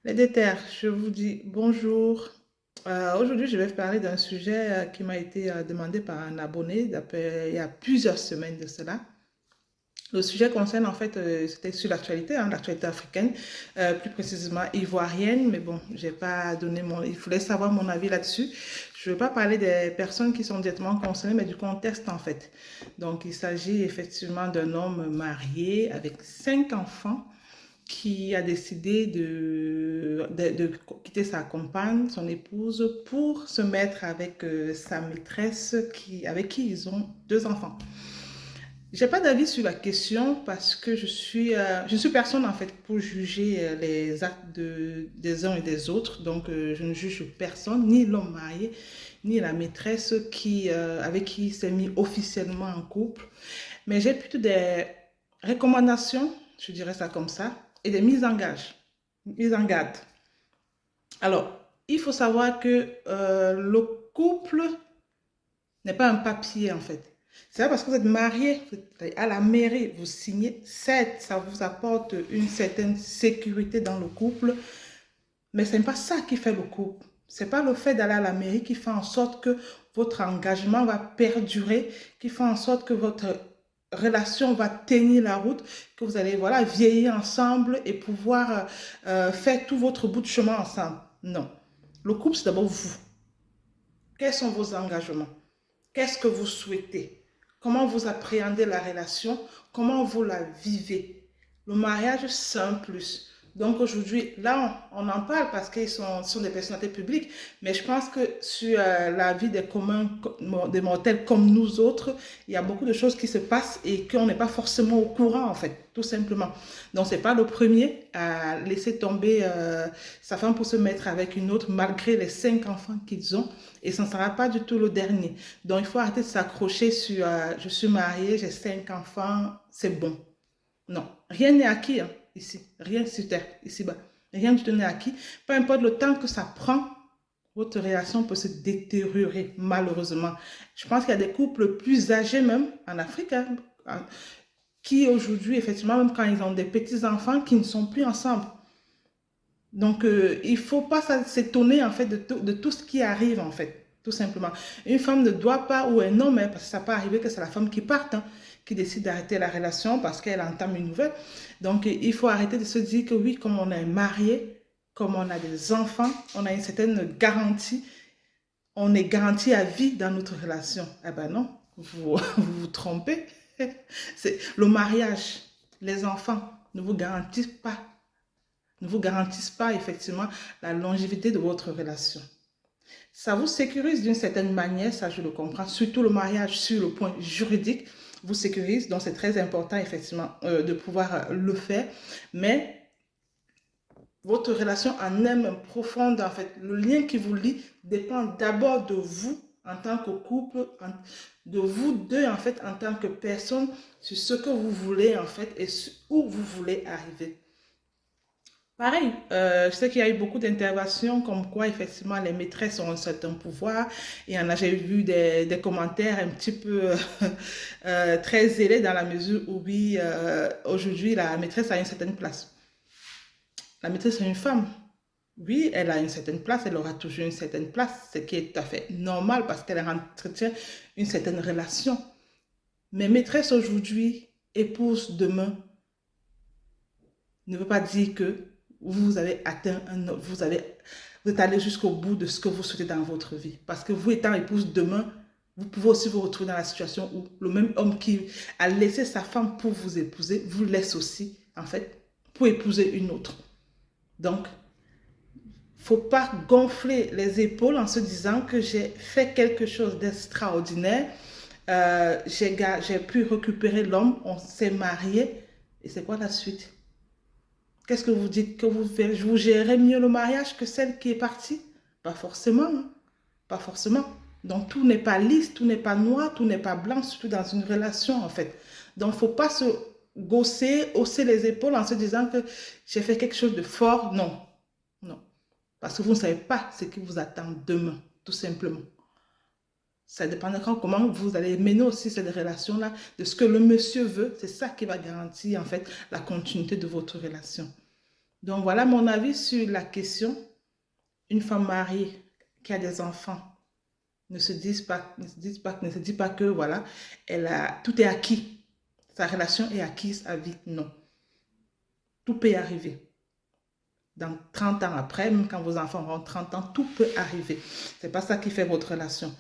Les déterres, je vous dis bonjour. Aujourd'hui, je vais parler d'un sujet qui m'a été demandé par un abonné il y a plusieurs semaines de cela. Le sujet concerne en fait, c'était sur l'actualité, hein, l'actualité africaine, plus précisément ivoirienne, mais bon, j'ai pas donné mon, il fallait savoir mon avis là-dessus. Je ne veux pas parler des personnes qui sont directement concernées, mais du contexte en fait. Donc, il s'agit effectivement d'un homme marié avec 5 enfants qui a décidé de quitter sa compagne, son épouse, pour se mettre avec sa maîtresse avec qui ils ont 2 enfants. J'ai pas d'avis sur la question parce que je suis personne en fait pour juger les actes des uns et des autres. Donc, je ne juge personne, ni l'homme marié, ni la maîtresse avec qui il s'est mis officiellement en couple. Mais j'ai plutôt des recommandations, je dirais ça comme ça, et des mises en garde. Alors, il faut savoir que le couple n'est pas un papier en fait. C'est pas parce que vous êtes marié, vous êtes à la mairie, vous signez, certes, ça vous apporte une certaine sécurité dans le couple, mais ce n'est pas ça qui fait le couple. C'est pas le fait d'aller à la mairie qui fait en sorte que votre engagement va perdurer, qui fait en sorte que votre relation va tenir la route, que vous allez voilà, vieillir ensemble et pouvoir faire tout votre bout de chemin ensemble. Non. Le couple, c'est d'abord vous. Quels sont vos engagements? Qu'est-ce que vous souhaitez? Comment vous appréhendez la relation? Comment vous la vivez? Le mariage, c'est un plus. Donc aujourd'hui, là, on en parle parce qu'ils sont des personnalités publiques, mais je pense que sur la vie des communs, des mortels comme nous autres, il y a beaucoup de choses qui se passent et qu'on n'est pas forcément au courant, en fait, tout simplement. Donc, c'est pas le premier à laisser tomber sa femme pour se mettre avec une autre, malgré les 5 enfants qu'ils ont, et ce ne sera pas du tout le dernier. Donc, il faut arrêter de s'accrocher sur je suis mariée, j'ai 5 enfants, c'est bon. Non, rien n'est acquis hein, ici, rien sur terre, ici-bas. Rien du tout n'est acquis. Peu importe le temps que ça prend, votre relation peut se détériorer, malheureusement. Je pense qu'il y a des couples plus âgés, même en Afrique, hein, qui aujourd'hui, effectivement, même quand ils ont des petits-enfants, qui ne sont plus ensemble. Donc, il ne faut pas s'étonner, en fait, de tout ce qui arrive, en fait, tout simplement. Une femme ne doit pas, ou un homme, hein, parce que ça peut arriver que c'est la femme qui parte, hein, qui décide d'arrêter la relation parce qu'elle entame une nouvelle. Donc, il faut arrêter de se dire que oui, comme on est marié, comme on a des enfants, on a une certaine garantie, on est garanti à vie dans notre relation. Eh ben non, vous vous trompez. C'est le mariage, les enfants ne vous garantissent pas ne vous garantissent pas effectivement la longévité de votre relation. Ça vous sécurise d'une certaine manière, ça je le comprends, surtout le mariage sur le point juridique vous sécurise, donc c'est très important effectivement de pouvoir le faire, mais votre relation en elle-même profonde, en fait, le lien qui vous lie dépend d'abord de vous en tant que couple, de vous deux en fait en tant que personne, sur ce que vous voulez en fait et où vous voulez arriver. Pareil, je sais qu'il y a eu beaucoup d'interventions comme quoi effectivement les maîtresses ont un certain pouvoir. Et j'ai vu des commentaires un petit peu très zélés dans la mesure où oui, aujourd'hui la maîtresse a une certaine place. La maîtresse est une femme. Oui, elle a une certaine place, elle aura toujours une certaine place, ce qui est tout à fait normal parce qu'elle entretient une certaine relation. Mais maîtresse aujourd'hui, épouse demain, ne veut pas dire que vous avez atteint vous êtes allé jusqu'au bout de ce que vous souhaitez dans votre vie. Parce que vous étant épouse demain, vous pouvez aussi vous retrouver dans la situation où le même homme qui a laissé sa femme pour vous épouser, vous laisse aussi, en fait, pour épouser une autre. Donc, faut pas gonfler les épaules en se disant que j'ai fait quelque chose d'extraordinaire. J'ai pu récupérer l'homme, on s'est marié. Et c'est quoi la suite? Qu'est-ce que vous dites que vous gérez mieux le mariage que celle qui est partie? Pas forcément, hein. Pas forcément. Donc tout n'est pas lisse, tout n'est pas noir, tout n'est pas blanc, surtout dans une relation en fait. Donc il ne faut pas se gausser, hausser les épaules en se disant que j'ai fait quelque chose de fort. Non, non. Parce que vous ne savez pas ce qui vous attend demain, tout simplement. Ça dépendra comment vous allez mener aussi cette relation-là, de ce que le monsieur veut. C'est ça qui va garantir en fait la continuité de votre relation. Donc voilà mon avis sur la question. Une femme mariée qui a des enfants ne se dit pas que voilà, tout est acquis. Sa relation est acquise à vie. Non. Tout peut arriver. Dans 30 ans après, même quand vos enfants auront 30 ans, tout peut arriver. C'est pas ça qui fait votre relation.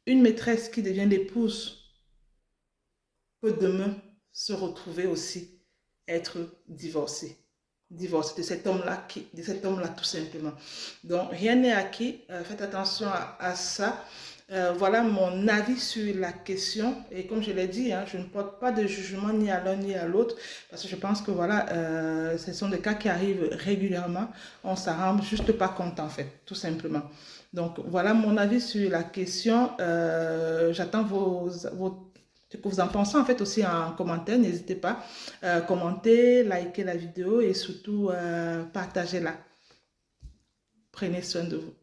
Une maîtresse qui devient l'épouse peut demain se retrouver aussi être divorcée. Divorcée de cet homme-là tout simplement. Donc rien n'est acquis. Faites attention à ça. Voilà mon avis sur la question. Et comme je l'ai dit, hein, je ne porte pas de jugement ni à l'un ni à l'autre parce que je pense que voilà, ce sont des cas qui arrivent régulièrement. On ne s'en rend juste pas compte en fait, tout simplement. Donc voilà mon avis sur la question. J'attends ce que vous en pensez en fait aussi en commentaire. N'hésitez pas à commenter, liker la vidéo et surtout partagez-la. Prenez soin de vous.